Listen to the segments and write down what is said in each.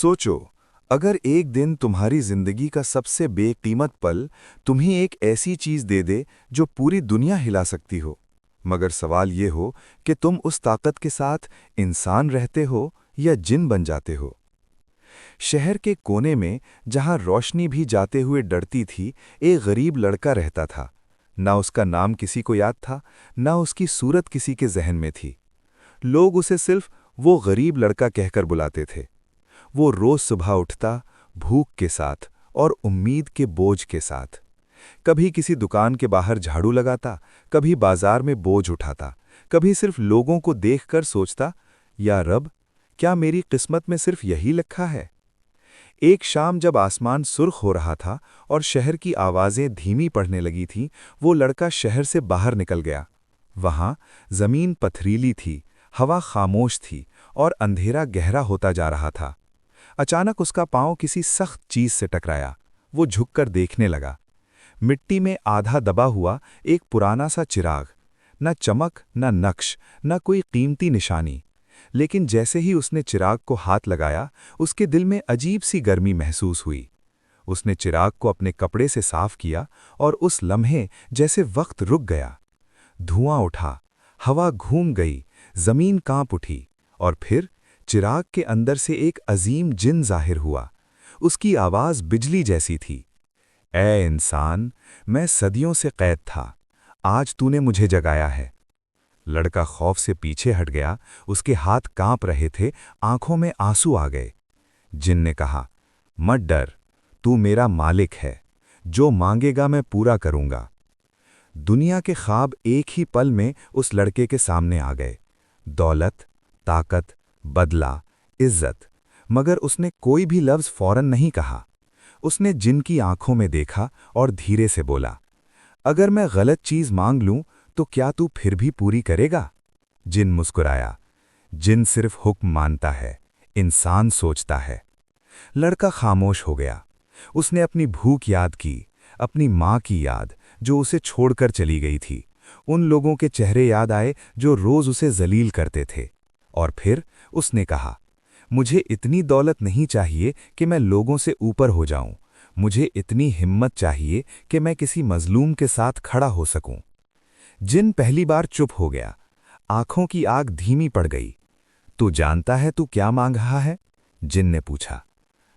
सोचो, अगर एक दिन तुम्हारी जिंदगी का सबसे बेकीमत पल तुम्हें एक ऐसी चीज दे दे जो पूरी दुनिया हिला सकती हो, मगर सवाल ये हो कि तुम उस ताकत के साथ इंसान रहते हो या जिन बन जाते हो। शहर के कोने में, जहां रोशनी भी जाते हुए डरती थी, एक गरीब लड़का रहता था। ना उसका नाम किसी को याद था, ना उसकी सूरत किसी के जहन में थी। लोग उसे सिर्फ वो गरीब लड़का कहकर बुलाते थे। वो रोज सुबह उठता, भूख के साथ और उम्मीद के बोझ के साथ। कभी किसी दुकान के बाहर झाड़ू लगाता, कभी बाजार में बोझ उठाता, कभी सिर्फ लोगों को देखकर सोचता, या रब, क्या मेरी किस्मत में सिर्फ यही लिखा है। एक शाम जब आसमान सुर्ख हो रहा था और शहर की आवाजें धीमी पड़ने लगी थीं, वो लड़का शहर से बाहर निकल गया। वहां जमीन पथरीली थी, हवा खामोश थी और अंधेरा गहरा होता जा रहा था। अचानक उसका पांव किसी सख्त चीज से टकराया। वो झुककर देखने लगा। मिट्टी में आधा दबा हुआ एक पुराना सा चिराग, न चमक, न नक्श, न कोई कीमती निशानी। लेकिन जैसे ही उसने चिराग को हाथ लगाया, उसके दिल में अजीब सी गर्मी महसूस हुई। उसने चिराग को अपने कपड़े से साफ किया और उस लम्हे जैसे वक्त रुक गया। धुआं उठा, हवा घूम गई, जमीन कांप उठी, और फिर चिराग के अंदर से एक अजीम जिन जाहिर हुआ। उसकी आवाज बिजली जैसी थी। ऐ इंसान, मैं सदियों से कैद था, आज तूने मुझे जगाया है। लड़का खौफ से पीछे हट गया, उसके हाथ कांप रहे थे, आंखों में आंसू आ गए। जिन ने कहा, मत डर, तू मेरा मालिक है, जो मांगेगा मैं पूरा करूंगा। दुनिया के ख्वाब एक ही पल में उस लड़के के सामने आ गए। दौलत, ताकत, बदला, इज्जत। मगर उसने कोई भी लफ्ज फौरन नहीं कहा। उसने जिन की आंखों में देखा और धीरे से बोला, अगर मैं गलत चीज मांग लूं तो क्या तू फिर भी पूरी करेगा? जिन मुस्कुराया। जिन सिर्फ हुक्म मानता है, इंसान सोचता है। लड़का खामोश हो गया। उसने अपनी भूख याद की, अपनी माँ की याद जो उसे छोड़कर चली गई थी, उन लोगों के चेहरे याद आए जो रोज उसे जलील करते थे। और फिर उसने कहा, मुझे इतनी दौलत नहीं चाहिए कि मैं लोगों से ऊपर हो जाऊं, मुझे इतनी हिम्मत चाहिए कि मैं किसी मजलूम के साथ खड़ा हो सकूं। जिन पहली बार चुप हो गया। आंखों की आग धीमी पड़ गई। तू जानता है तू क्या मांग रहा है? जिन ने पूछा।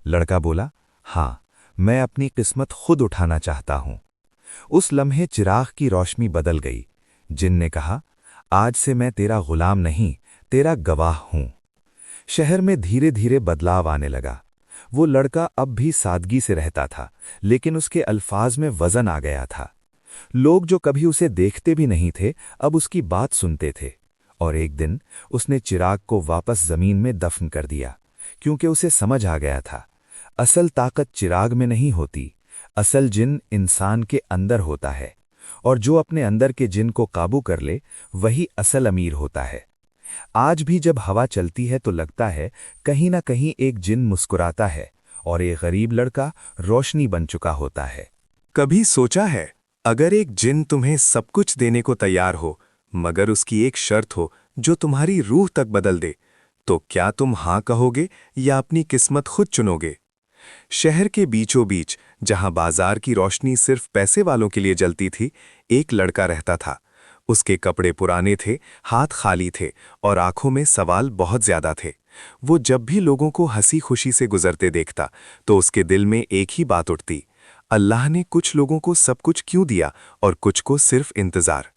लड़का बोला, हाँ, मैं अपनी किस्मत खुद उठाना चाहता हूं। उस लम्हे चिराग की रोशनी बदल गई। जिन ने कहा, आज से मैं तेरा गुलाम नहीं, तेरा गवाह हूं। शहर में धीरे धीरे बदलाव आने लगा। वो लड़का अब भी सादगी से रहता था, लेकिन उसके अल्फाज में वजन आ गया था। लोग जो कभी उसे देखते भी नहीं थे, अब उसकी बात सुनते थे। और एक दिन उसने चिराग को वापस जमीन में दफन कर दिया, क्योंकि उसे समझ आ गया था, असल ताकत चिराग में नहीं होती, असल जिन इंसान के अंदर होता है। और जो अपने अंदर के जिन को काबू कर ले, वही असल अमीर होता है। आज भी जब हवा चलती है तो लगता है कहीं ना कहीं एक जिन मुस्कुराता है और एक गरीब लड़का रोशनी बन चुका होता है। कभी सोचा है, अगर एक जिन तुम्हें सब कुछ देने को तैयार हो, मगर उसकी एक शर्त हो जो तुम्हारी रूह तक बदल दे, तो क्या तुम हां कहोगे या अपनी किस्मत खुद चुनोगे? शहर के बीचों बीच, जहां बाजार की रोशनी सिर्फ पैसे वालों के लिए जलती थी, एक लड़का रहता था। उसके कपड़े पुराने थे, हाथ खाली थे और आंखों में सवाल बहुत ज्यादा थे। वो जब भी लोगों को हंसी खुशी से गुजरते देखता तो उसके दिल में एक ही बात उठती, अल्लाह ने कुछ लोगों को सब कुछ क्यों दिया और कुछ को सिर्फ इंतजार।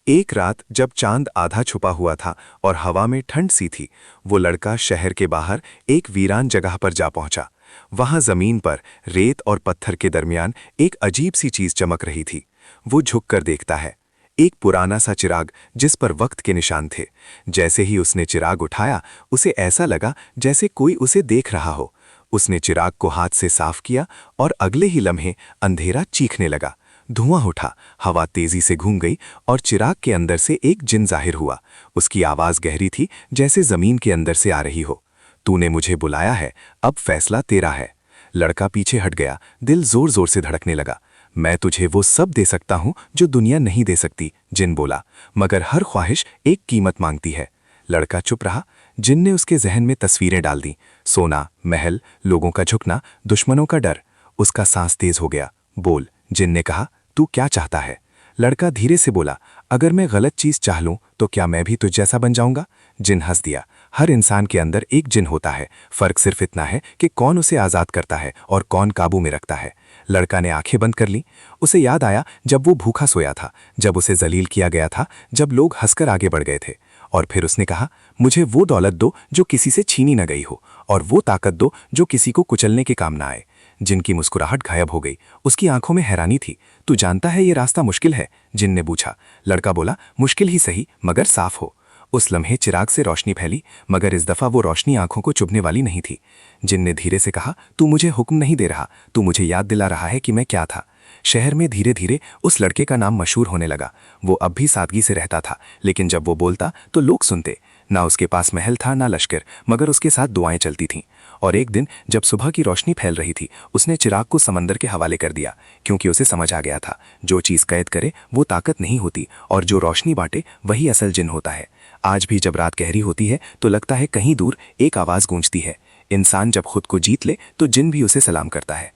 एक रात जब चांद आधा छुपा हुआ था और हवा में ठंड सी थी, वो लड़का शहर के बाहर एक वीरान जगह पर जा पहुंचा। वहां जमीन पर रेत और पत्थर के दरमियान एक अजीब सी चीज चमक रही थी। वो झुककर देखता है, एक पुराना सा चिराग जिस पर वक्त के निशान थे। जैसे ही उसने चिराग उठाया, उसे ऐसा लगा जैसे कोई उसे देख रहा हो। उसने चिराग को हाथ से साफ किया और अगले ही लम्हे अंधेरा चीखने लगा। धुआं उठा, हवा तेजी से घूम गई और चिराग के अंदर से एक जिन जाहिर हुआ। उसकी आवाज गहरी थी, जैसे जमीन के अंदर से आ रही हो। तूने मुझे बुलाया है, अब फैसला तेरा है। लड़का पीछे हट गया, दिल जोर जोर से धड़कने लगा। मैं तुझे वो सब दे सकता हूं जो दुनिया नहीं दे सकती, जिन बोला, मगर हर ख्वाहिश एक कीमत मांगती है। लड़का चुप रहा। जिन ने उसके जहन में तस्वीरें डाल दी, सोना, महल, लोगों का झुकना, दुश्मनों का डर। उसका सांस तेज हो गया। बोल, जिन ने कहा, तू क्या चाहता है? लड़का धीरे से बोला, अगर मैं गलत चीज चाह लूं तो क्या मैं भी तुझ जैसा बन जाऊंगा? जिन हंस दिया। हर इंसान के अंदर एक जिन होता है, फर्क सिर्फ इतना है कि कौन उसे आजाद करता है और कौन काबू में रखता है। लड़का ने आंखें बंद कर ली। उसे याद आया जब वो भूखा सोया था, जब उसे जलील किया गया था, जब लोग हंसकर आगे बढ़ गए थे। और फिर उसने कहा, मुझे वो दौलत दो जो किसी से छीनी न गई हो, और वो ताकत दो जो किसी को कुचलने के काम ना आए। जिनकी मुस्कुराहट गायब हो गई। उसकी आंखों में हैरानी थी। तू जानता है ये रास्ता मुश्किल है? जिन ने पूछा। लड़का बोला, मुश्किल ही सही, मगर साफ हो। उस लम्हे चिराग से रोशनी फैली, मगर इस दफा वो रोशनी आंखों को चुभने वाली नहीं थी। जिन ने धीरे से कहा, तू मुझे हुक्म नहीं दे रहा, तू मुझे याद दिला रहा है कि मैं क्या था। शहर में धीरे धीरे उस लड़के का नाम मशहूर होने लगा। वो अब भी सादगी से रहता था, लेकिन जब वो बोलता तो लोग सुनते। ना उसके पास महल था, ना लश्कर, मगर उसके साथ दुआएं चलती थीं। और एक दिन जब सुबह की रोशनी फैल रही थी, उसने चिराग को समंदर के हवाले कर दिया, क्योंकि उसे समझ आ गया था, जो चीज़ कैद करे वो ताकत नहीं होती, और जो रोशनी बांटे वही असल जिन होता है। आज भी जब रात गहरी होती है तो लगता है कहीं दूर एक आवाज़ गूंजती है। इंसान जब खुद को जीत ले तो जिन भी उसे सलाम करता है।